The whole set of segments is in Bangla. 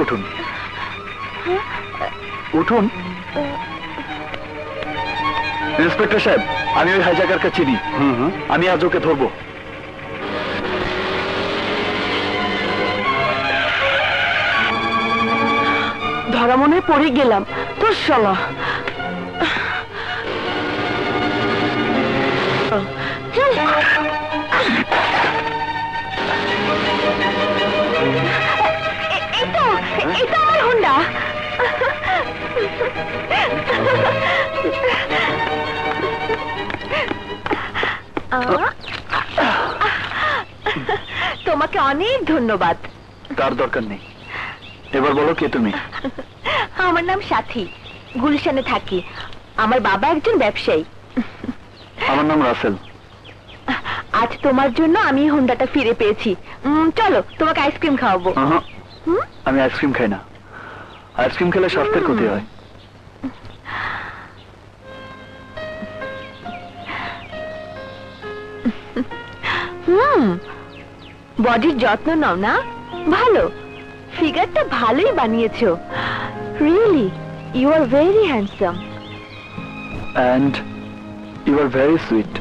উঠুন উঠুন। ইন্সপেক্টর সাহেব, আমি ওই হাইজাকারকে চিনি। আমি আজ ওকে ধরবো। ধরা মনে পড়ে গেলাম তোর শালা। এটা আমার হোন্ডা। তোমাকে অনেক ধন্যবাদ। তার দরকার নেই। এবার বলো কে তুমি? আমার নাম সাথী, গুলশানে থাকি। আমার বাবা একজন ব্যবসায়ী। আমার নাম রাসেল। আজ তোমার জন্য আমি হোন্ডাটা ফিরে পেয়েছি। চলো তোমাকে আইসক্রিম খাওয়াবো। আমি আইসক্রিম খাই না। আইসক্রিম খেলে স্বাস্থ্যের ক্ষতি হয়। বডির যত্ন নাও না? ভালো, ফিগারটা ভালোই বানিয়েছো। Really you are very handsome and you are very sweet.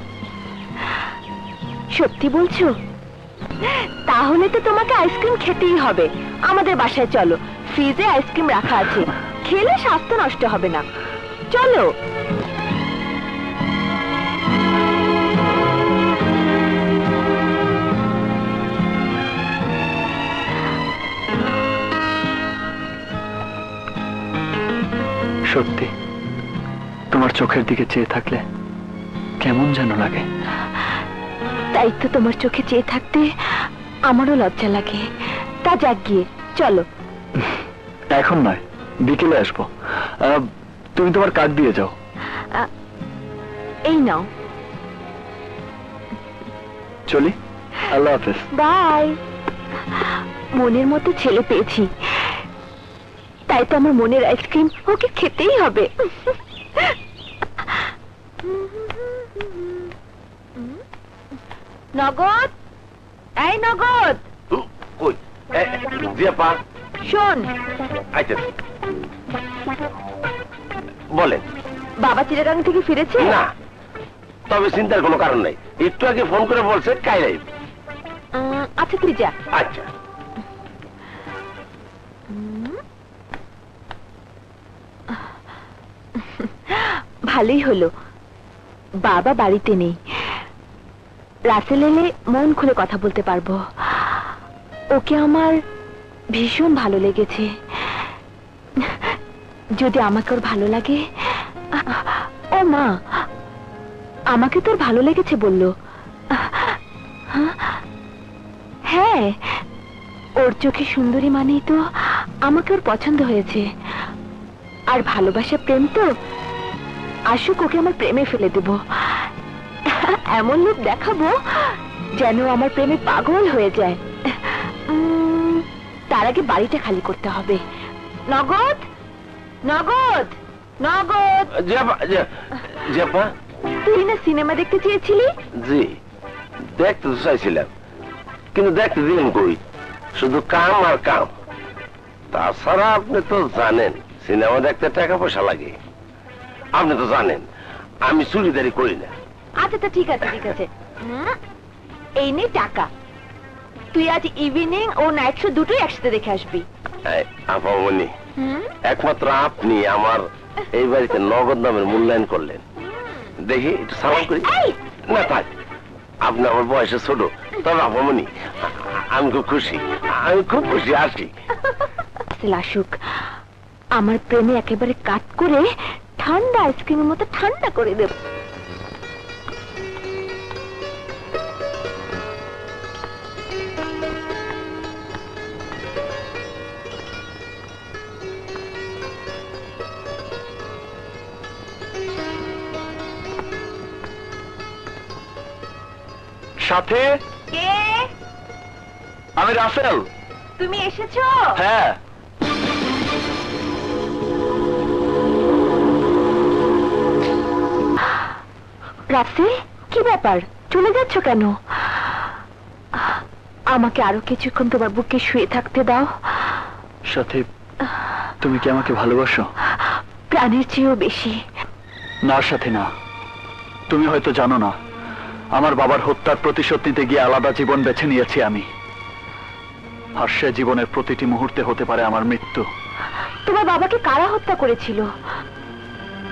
সত্যি বলছো? তাহলে তো তোমাকে আইসক্রিম খেতেই হবে। আমাদের বাসায় চলো, ফ্রিজে আইসক্রিম রাখা আছে, খেলে স্বাস্থ্য নষ্ট হবে না। চলো। সত্যি তোমার চোখের দিকে চেয়ে থাকলে কেমন যেন লাগে। তাই তো তোমার চোখে চেয়ে থাকতে আমারও লজ্জা লাগে। তা যাক গিয়ে চলো। এখন নয়, বিকেলে আসবো। তুমি তোমার কার্ড দিয়ে যাও। এই নাও। চলি, আল্লাহ হাফেজ। বাই। মনের মতো ছেলে পেয়েছি, তাই তো আমার মনের আইসক্রিম ওকে খেতেই হবে। নগদ, এই নগদ। শোন, বলেন। বাবা চিটাগাং থেকে ফিরেছে? না, তবে চিন্তার কোনো কারণ নাই। একটু আগে ফোন করে বলছে কাইরাই। আচ্ছা তুই যা। আচ্ছা। ভালোই হলো বাবা বাড়িতে নেই। রাসেল এলে মন খুলে কথা বলতে পারবো। ওকে আমার ভীষণ ভালো লেগেছে। যদি আমাকে ওর ভালো লাগে। ও মা, আমাকে তোর ভালো লেগেছে বললো? হ্যাঁ, ওর চোখে সুন্দরী মানেই তো আমাকে ওর পছন্দ হয়েছে। আর ভালোবাসা প্রেম তো, আসুক ওকে আমার প্রেমে ফেলে দেব। এমন লোক দেখাবো যেন আমার প্রেমে পাগল হয়ে যায়। তার আগে বাড়িটা খালি করতে হবে। নগদ, নগদ, নগদ। তুই না সিনেমা দেখতে চেয়েছিলি? জি, দেখতে তো চাইছিলাম, কিন্তু দেখতে দিলেন কই? শুধু কাম আর কাম। তাছাড়া আপনি তো জানেন সিনেমা দেখতে টাকা পয়সা লাগে। আপনি তো জানেন আমি চুরিদারি করি না। আচ্ছা তো ঠিক আছে, ঠিক আছে। এই নে টাকা। তুই আজ ইভিনিং ও নাইট শো দুটোই একসাথে দেখে আসবি। আপামনি, একমাত্র আপনি আমার এই বাড়িতে নগদ নামের মূল্যায়ন করলেন। দেখি একটু সালাম করি। না থাক, আপনি আমার বয়সে ছোট, তবে আপামনি আমি খুব খুশি। আমি খুব খুশি। আসি। আসুক, আমার প্রেমে একেবারে কাট করে ঠান্ডা আইসক্রিমের মতো ঠান্ডা করে দেব। সাথে কে? আমি রাসেল। তুমি এসেছো? হ্যাঁ। রাসেল, কি ব্যাপার? চলে যাচ্ছ কেন? আমাকে আরো কিছুক্ষণ তোমার বুকে শুয়ে থাকতে দাও। সাথী, তুমি কি আমাকে ভালোবাসো? প্রাণের চেয়েও বেশি। না সাথী, না। তুমি হয়তো জানো না, আমার বাবার হত্যার প্রতিশোধ নিতে গিয়ে আলাদা জীবন বেছে নিয়েছি আমি। আর সে জীবনের প্রতিটি মুহূর্তে হতে পারে আমার মৃত্যু। তোমার বাবাকে কারা হত্যা করেছিল?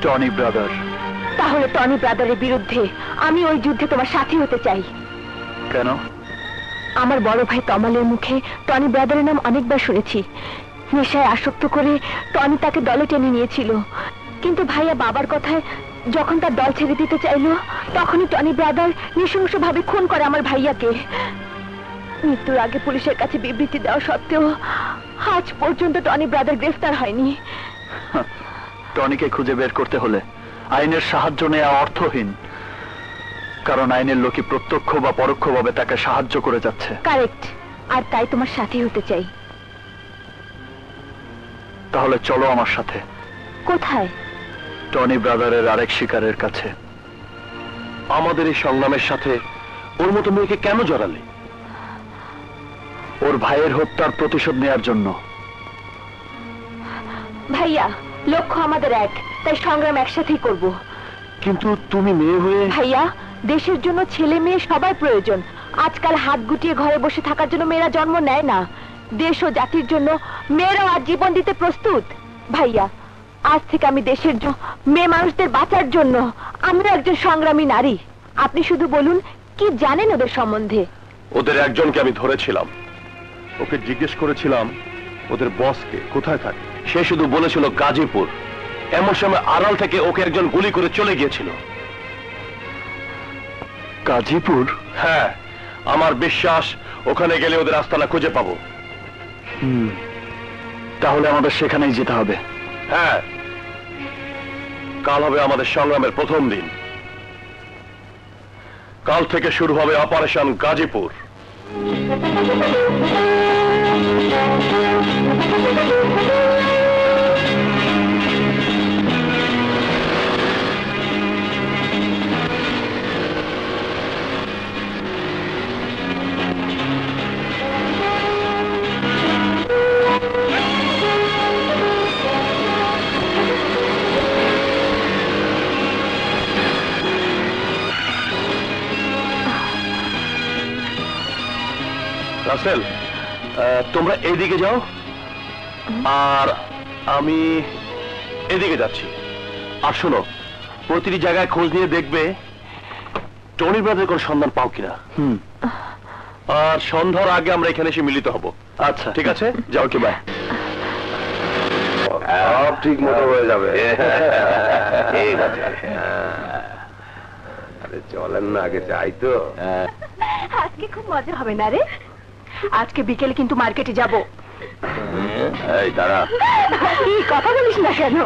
Tony brother. তাহলে টনি ব্রাদারের বিরুদ্ধে আমি ওই যুদ্ধে তোমার সাথী হতে চাই। কেন? আমার বড় ভাই তমালের মুখে টনি ব্রাদারের নাম অনেকবার শুনেছি। নেশায় আসক্ত করে টনি তাকে দলে টেনে নিয়েছিল, কিন্তু ভাইয়া বাবার কথায় যখন তার দল ছেড়ে দিতে চাইলো, তখনই টনি ব্রাদার নৃশংসভাবে খুন করে আমার ভাইয়াকে। মৃত্যুর আগে পুলিশের কাছে বিবৃতি দেওয়া সত্ত্বেও আজ পর্যন্ত টনি ব্রাদার গ্রেফতার হয়নি। টনিকে খুঁজে বের করতে হলে আইনের সাহায্য নেওয়া অর্থহীন, কারণ আইনের লোকই প্রত্যক্ষ বা পরোক্ষভাবে তাকে সাহায্য করে যাচ্ছে। কারেক্ট। আর তাই তোমার সাথী হতে চাই। তাহলে চলো আমার সাথে। কোথায়? টনি ব্রাদারের আরেক শিকারের কাছে। আমাদের এই সংগ্রামের সাথে ওর মতো মেয়েকে কেন জড়ালে? ওর ভাইয়ের হত্যার প্রতিশোধ নেয়ার জন্য। ভাইয়া, লক্ষ্য আমাদের এক, তাই সংগ্রাম একসাথেই করব। কিন্তু তুমি মেয়ে হয়ে। ভাইয়া, দেশের জন্য ছেলে মেয়ে সবার প্রয়োজন। আজকাল হাত গুটিয়ে ঘরে বসে থাকার জন্য মেয়েরা জন্ম নেয় না। দেশ ও জাতির জন্য মেয়েরাও আজ জীবন দিতে প্রস্তুত। ভাইয়া, আজ থেকে আমি দেশের জন্য, মেয়ে মানুষদের বাঁচার জন্য আমরা একজন সংগ্রামী নারী। আপনি শুধু বলুন, কি জানেন ওদের সম্বন্ধে? ওদের একজনকে আমি ধরেছিলাম। ওকে জিজ্ঞেস করেছিলাম ওদের বসকে কোথায় থাকে। সে শুধু বলেছিল গাজীপুর। এমন সময় আড়াল থেকে ওকে একজন গুলি করে চলে গিয়েছিল। গাজীপুর? হ্যাঁ, আমার বিশ্বাস ওখানে গেলে ওদের আস্তানা খুঁজে পাবো। তাহলে আমাদের সেখানেই যেতে হবে। হ্যাঁ, কাল হবে আমাদের সংগ্রামের প্রথম দিন। কাল থেকে শুরু হবে অপারেশন গাজীপুর। রাসেল, তোমরা এইদিকে যাও আর আমি এদিকে যাচ্ছি। আর শোনো, প্রতিটি জায়গায় খোঁজ নিয়ে দেখবে টনি ব্রাদারের কোনো সন্ধান পাও কিনা। আর সন্ধ্যার আগে আমরা এখানে এসে মিলিত হব। আচ্ছা, ঠিক আছে, যাও কি বাই। সব ঠিক মতো হয়ে যাবে। ঠিক আছে, আরে চলেন না, আগে যাই তো। আজকে খুব মজা হবে না রে? আজকে বিকেলে কিন্তু মার্কেটে যাব। এই দাঁড়া, কি কথা বলিস না কেন?